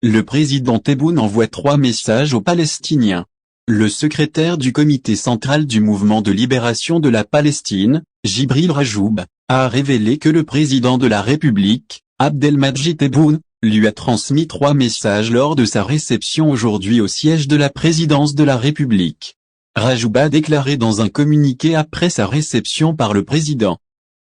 le président Tebboune envoie 3 messages aux Palestiniens. Le secrétaire du comité central du mouvement de libération de la Palestine, Djibril Rajoub, a révélé que le président de la République, Abdelmadjid Tebboune, lui a transmis 3 messages lors de sa réception aujourd'hui au siège de la présidence de la République. Rajoub a déclaré dans un communiqué après sa réception par le président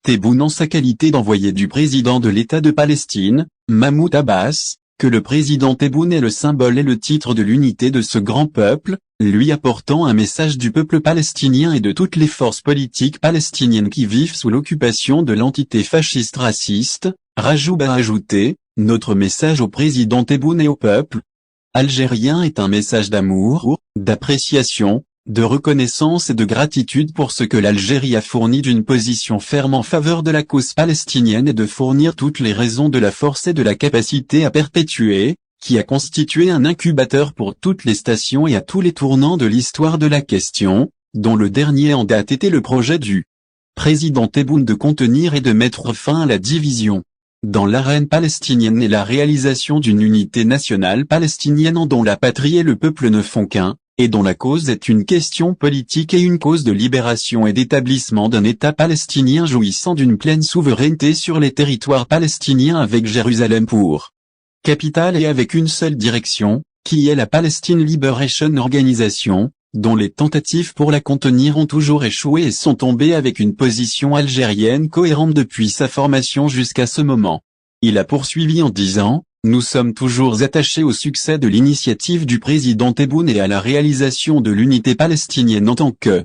Tebboune en sa qualité d'envoyé du président de l'État de Palestine, Mahmoud Abbas, que le président Tebboune est le symbole et le titre de l'unité de ce grand peuple, lui apportant un message du peuple palestinien et de toutes les forces politiques palestiniennes qui vivent sous l'occupation de l'entité fasciste raciste. Rajoub a ajouté, notre message au président Tebboune et au peuple algérien est un message d'amour, d'appréciation, de reconnaissance et de gratitude pour ce que l'Algérie a fourni d'une position ferme en faveur de la cause palestinienne et de fournir toutes les raisons de la force et de la capacité à perpétuer, qui a constitué un incubateur pour toutes les stations et à tous les tournants de l'histoire de la question, dont le dernier en date était le projet du président Tebboune de contenir et de mettre fin à la division dans l'arène palestinienne et la réalisation d'une unité nationale palestinienne en dont la patrie et le peuple ne font qu'un, et dont la cause est une question politique et une cause de libération et d'établissement d'un État palestinien jouissant d'une pleine souveraineté sur les territoires palestiniens avec Jérusalem pour capitale et avec une seule direction, qui est la Palestine Liberation Organization, dont les tentatives pour la contenir ont toujours échoué et sont tombées avec une position algérienne cohérente depuis sa formation jusqu'à ce moment. Il a poursuivi en disant, nous sommes toujours attachés au succès de l'initiative du président Tebboune et à la réalisation de l'unité palestinienne en tant que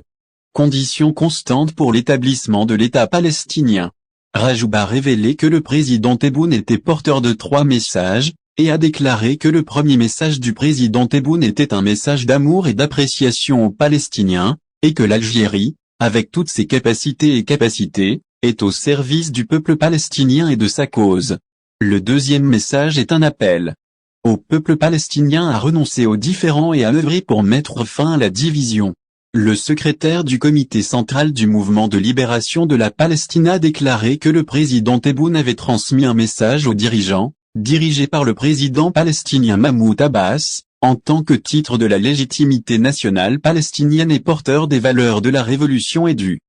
condition constante pour l'établissement de l'État palestinien. Rajoub a révélé que le président Tebboune était porteur de 3 messages, et a déclaré que le premier message du président Tebboune était un message d'amour et d'appréciation aux Palestiniens, et que l'Algérie, avec toutes ses capacités, est au service du peuple palestinien et de sa cause. Le deuxième message est un appel au peuple palestinien à renoncer aux différends et à œuvrer pour mettre fin à la division. Le secrétaire du comité central du mouvement de libération de la Palestine a déclaré que le président Tebboune avait transmis un message aux dirigeants, dirigé par le président palestinien Mahmoud Abbas, en tant que titre de la légitimité nationale palestinienne et porteur des valeurs de la révolution et du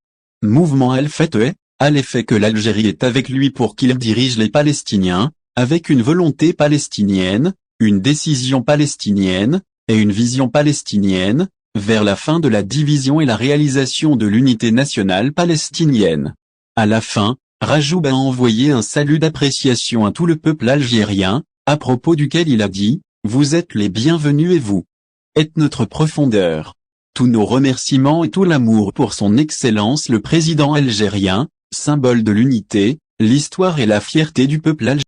mouvement Al-Fatah, à l'effet que l'Algérie est avec lui pour qu'il dirige les Palestiniens, avec une volonté palestinienne, une décision palestinienne, et une vision palestinienne, vers la fin de la division et la réalisation de l'unité nationale palestinienne. À la fin, Rajoub a envoyé un salut d'appréciation à tout le peuple algérien, à propos duquel il a dit, vous êtes les bienvenus et vous êtes notre profondeur. Tous nos remerciements et tout l'amour pour son Excellence le président algérien, symbole de l'unité, l'histoire et la fierté du peuple algérien.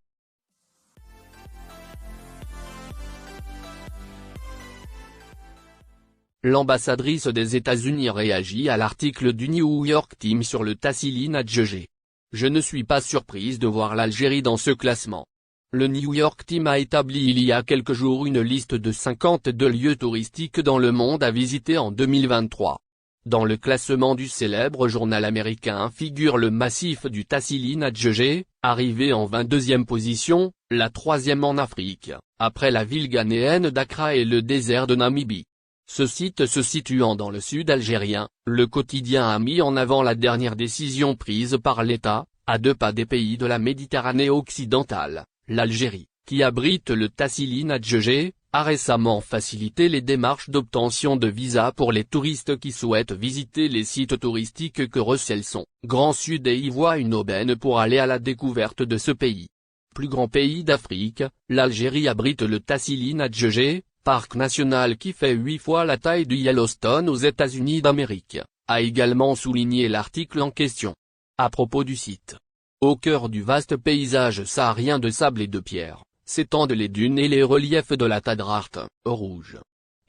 L'ambassadrice des États-Unis réagit à l'article du New York Times sur le Tassili Adjegé. Je ne suis pas surprise de voir l'Algérie dans ce classement. Le New York Times a établi il y a quelques jours une liste de 52 lieux touristiques dans le monde à visiter en 2023. Dans le classement du célèbre journal américain figure le massif du Tassili Adjegé, arrivé en 22e position, la 3e en Afrique, après la ville ghanéenne d'Accra et le désert de Namibie. Ce site se situant dans le sud algérien, le quotidien a mis en avant la dernière décision prise par l'État, à 2 pas des pays de la Méditerranée occidentale, l'Algérie, qui abrite le Tassili Adjegé, a récemment facilité les démarches d'obtention de visa pour les touristes qui souhaitent visiter les sites touristiques que recèle son Grand Sud et y voient une aubaine pour aller à la découverte de ce pays. Plus grand pays d'Afrique, l'Algérie abrite le Tassili Adjegé, parc national qui fait 8 fois la taille du Yellowstone aux États-Unis d'Amérique, a également souligné l'article en question. À propos du site. Au cœur du vaste paysage saharien de sable et de pierre, s'étendent les dunes et les reliefs de la Tadrart, rouge.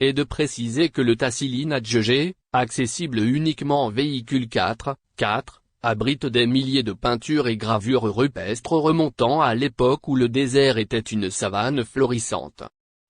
Et de préciser que le Tassili Adjegé, accessible uniquement en véhicule 4x4, abrite des milliers de peintures et gravures rupestres remontant à l'époque où le désert était une savane florissante.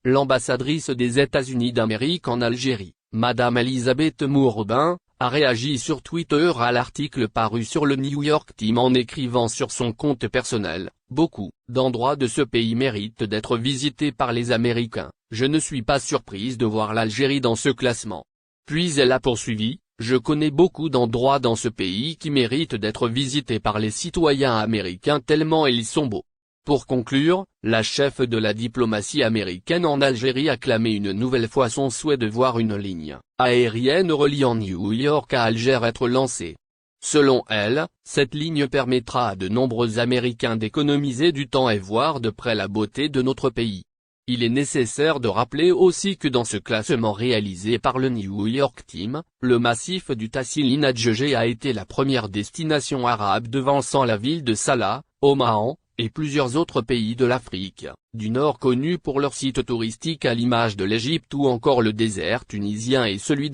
L'ambassadrice des États-Unis d'Amérique en Algérie, Madame Elisabeth Mourbin, a réagi sur Twitter à l'article paru sur le New York Times en écrivant sur son compte personnel: « Beaucoup d'endroits de ce pays méritent d'être visités par les Américains, je ne suis pas surprise de voir l'Algérie dans ce classement. » Puis elle a poursuivi: « Je connais beaucoup d'endroits dans ce pays qui méritent d'être visités par les citoyens américains tellement ils sont beaux. » Pour conclure, la chef de la diplomatie américaine en Algérie a clamé une nouvelle fois son souhait de voir une ligne aérienne reliant New York à Alger être lancée. Selon elle, cette ligne permettra à de nombreux Américains d'économiser du temps et voir de près la beauté de notre pays. Il est nécessaire de rappeler aussi que dans ce classement réalisé par le New York Times, le massif du Tassili Nadjegé a été la première destination arabe devançant la ville de Salah, Oman, et plusieurs autres pays de l'Afrique du Nord connus pour leurs sites touristiques à l'image de l'Égypte ou encore le désert tunisien et celui